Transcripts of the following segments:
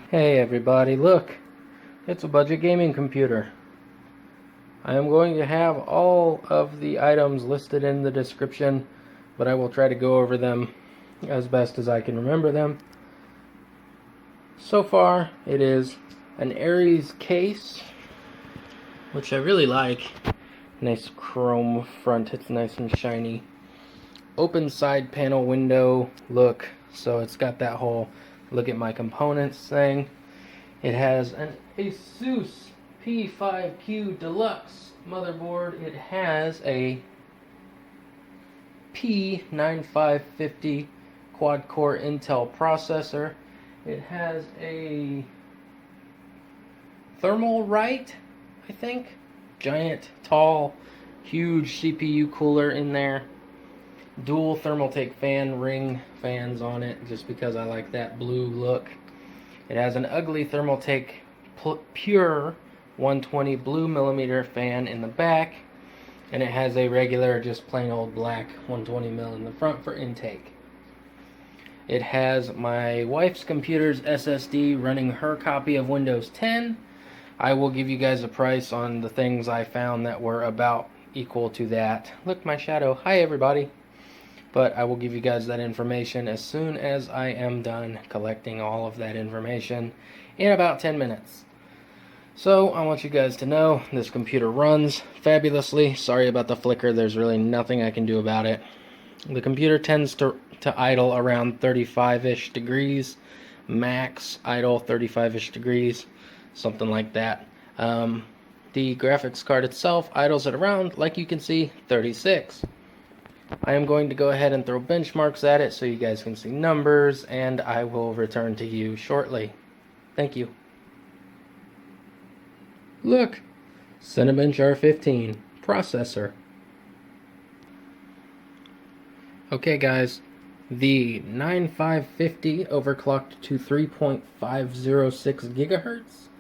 Hey everybody, look! It's a budget gaming computer. I am going to have all of the items listed in the description, but I will try to go over them as best as I can remember them. So far, it is an Aries case, which I really like. Nice chrome front, it's nice and shiny. Open side panel window look, so it's got that whole look at my components thing. It has an ASUS P5Q Deluxe motherboard. It has a P9550 quad-core Intel processor. It has a ThermalRite, I think. Giant, tall, huge CPU cooler in there. Dual Thermaltake fan ring fans on it, just because I like that blue look. It has an ugly Thermaltake pure 120 blue millimeter fan in the back, and it has a regular, just plain old black 120 mil in the front for intake. It has my wife's computer's SSD running her copy of Windows 10. I will give you guys a price on the things I found that were about equal to that. Look, my shadow. Hi, everybody. But I will give you guys that information as soon as I am done collecting all of that information in about 10 minutes. So I want you guys to know this computer runs fabulously. Sorry about the flicker, there's really nothing I can do about it. The computer tends to idle around 35-ish degrees, max idle 35-ish degrees, something like that. The graphics card itself idles at around, like you can see, 36. I am going to go ahead and throw benchmarks at it so you guys can see numbers, and I will return to you shortly. Thank you. Look! Cinebench R15 processor. Okay guys, the 9550 overclocked to 3.506 gigahertz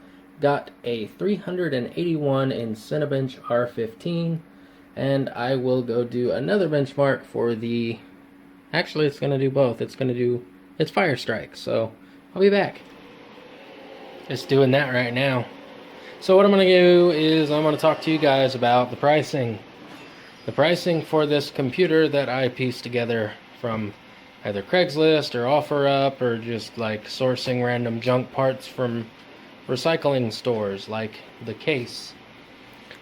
got a 381 in Cinebench R15. And I will go do another benchmark for the... Actually, it's going to do both. It's Firestrike, so I'll be back. It's doing that right now. So what I'm going to do is I'm going to talk to you guys about the pricing. The pricing for this computer that I pieced together from either Craigslist or OfferUp, or just like sourcing random junk parts from recycling stores like the case.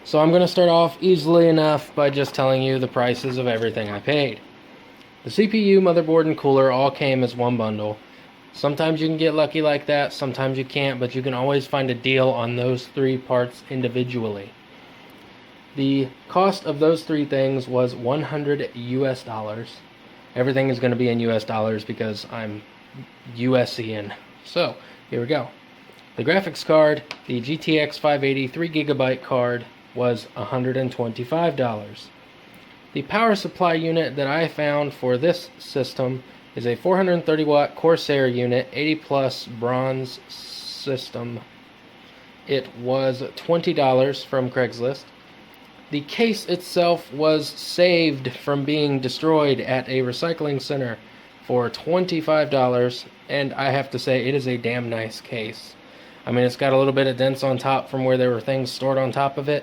So I'm going to start off easily enough by just telling you the prices of everything I paid. The CPU, motherboard, and cooler all came as one bundle. Sometimes you can get lucky like that, sometimes you can't, but you can always find a deal on those three parts individually. The cost of those three things was $100 US. Everything is going to be in US dollars because I'm USian. So, here we go. The graphics card, the GTX 580 3GB card, was $125. The power supply unit that I found for this system is a 430 watt Corsair unit, 80 plus bronze system. It was $20 from Craigslist. The case itself was saved from being destroyed at a recycling center for $25, and I have to say it is a damn nice case. I mean, it's got a little bit of dents on top from where there were things stored on top of it,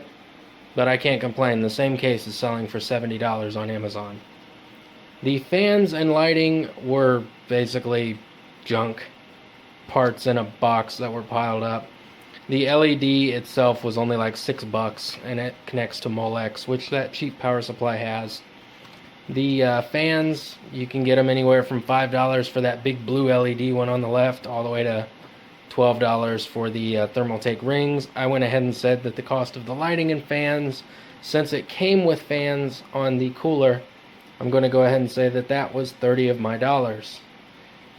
but I can't complain. The same case is selling for $70 on Amazon. The fans and lighting were basically junk parts in a box that were piled up. The LED itself was only like $6, and it connects to Molex, which that cheap power supply has. The fans, you can get them anywhere from $5 for that big blue LED one on the left, all the way to $12 for the Thermaltake rings. I went ahead and said that the cost of the lighting and fans, since it came with fans on the cooler, I'm going to go ahead and say that that was 30 of my dollars.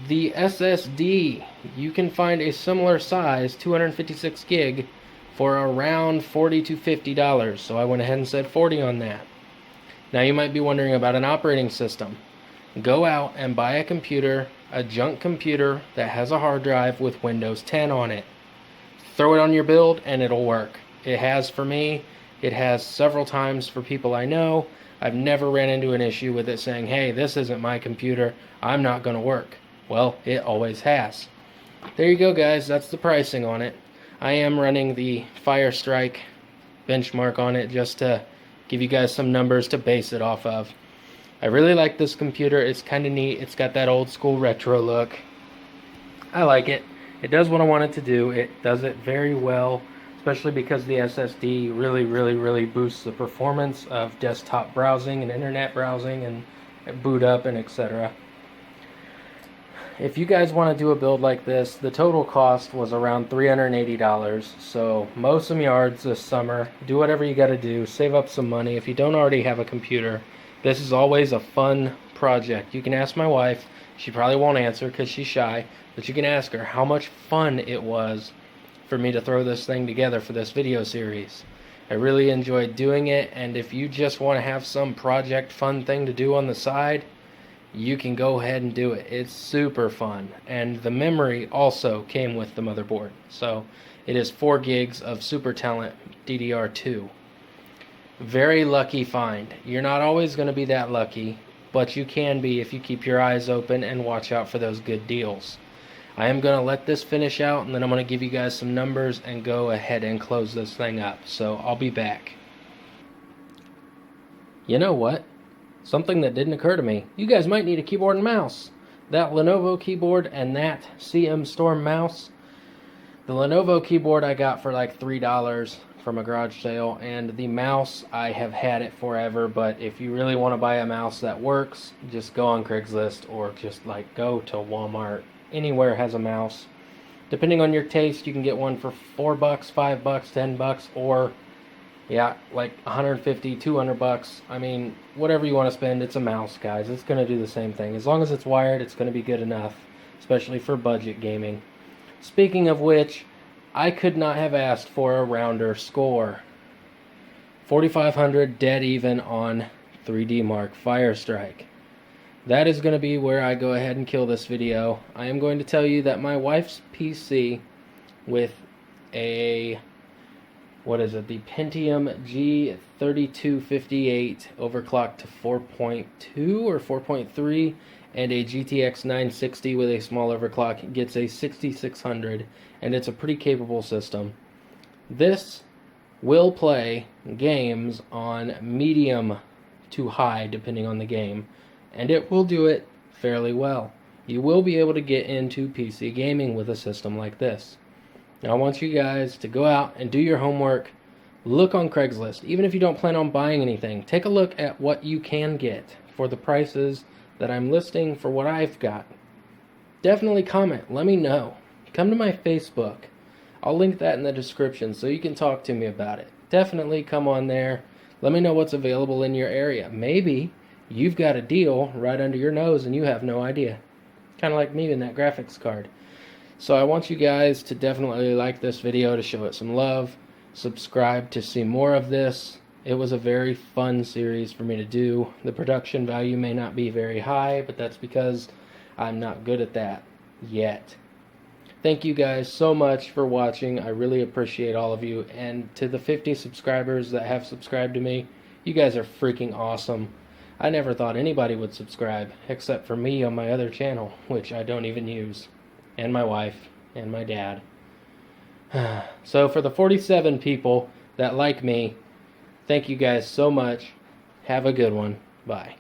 The SSD, you can find a similar size, 256 gig, for around $40 to $50, so I went ahead and said 40 on that. Now you might be wondering about an operating system. Go out and buy a computer, a junk computer that has a hard drive with Windows 10 on it. Throw it on your build and it'll work. It has for me. It has several times for people I know. I've never ran into an issue with it saying, hey, this isn't my computer, I'm not going to work. Well, it always has. there you go, guys. That's the pricing on it. I am running the Firestrike benchmark on it just to give you guys some numbers to base it off of. I really like this computer. It's kind of neat. It's got that old school retro look. I like it. It does what I want it to do. It does it very well, especially because the SSD really boosts the performance of desktop browsing and internet browsing and boot up and etc. If you guys want to do a build like this, the total cost was around $380. So mow some yards this summer. Do whatever you got to do. Save up some money. If you don't already have a computer, this is always a fun project. You can ask my wife. She probably won't answer because she's shy, but you can ask her how much fun it was for me to throw this thing together for this video series. I really enjoyed doing it, and if you just want to have some project fun thing to do on the side, you can go ahead and do it. It's super fun, and the memory also came with the motherboard. So it is 4 gigs of Super Talent DDR2. Very lucky find. You're not always going to be that lucky, but you can be if you keep your eyes open and watch out for those good deals. I am going to let this finish out, and then I'm going to give you guys some numbers and go ahead and close this thing up. So I'll be back. You know what? Something that didn't occur to me. You guys might need a keyboard and mouse. That Lenovo keyboard and that CM Storm mouse. The Lenovo keyboard I got for like $3 from a garage sale, and the mouse, I have had it forever, but if you really want to buy a mouse that works, just go on Craigslist or just like go to Walmart. Anywhere has a mouse. Depending on your taste, you can get one for $4, $5, $10, or yeah, like 150, 200 bucks. I mean, whatever you want to spend, it's a mouse, guys. It's going to do the same thing. As long as it's wired, it's going to be good enough, especially for budget gaming. Speaking of which, I could not have asked for a rounder score. 4,500 dead even on 3D Mark Firestrike. That is going to be where I go ahead and kill this video. I am going to tell you that my wife's PC with a, what is it, the Pentium G3258 overclocked to 4.2 or 4.3, and a GTX 960 with a small overclock gets a 6600, and it's a pretty capable system. This will play games on medium to high depending on the game, and it will do it fairly well. You will be able to get into PC gaming with a system like this. Now I want you guys to go out and do your homework. Look on Craigslist. Even if you don't plan on buying anything, take a look at what you can get for the prices that I'm listing for what I've got. Definitely comment. Let me know. Come to my Facebook. I'll link that in the description so you can talk to me about it. Definitely come on there. Let me know what's available in your area. Maybe you've got a deal right under your nose and you have no idea. Kind of like me in that graphics card. So I want you guys to definitely like this video to show it some love. Subscribe to see more of this. It was a very fun series for me to do. The production value may not be very high, but that's because I'm not good at that yet. Thank you guys so much for watching. I really appreciate all of you. And to the 50 subscribers that have subscribed to me, you guys are freaking awesome. I never thought anybody would subscribe, except for me on my other channel, which I don't even use. And my wife, and my dad. So for the 47 people that like me, thank you guys so much. Have a good one. Bye.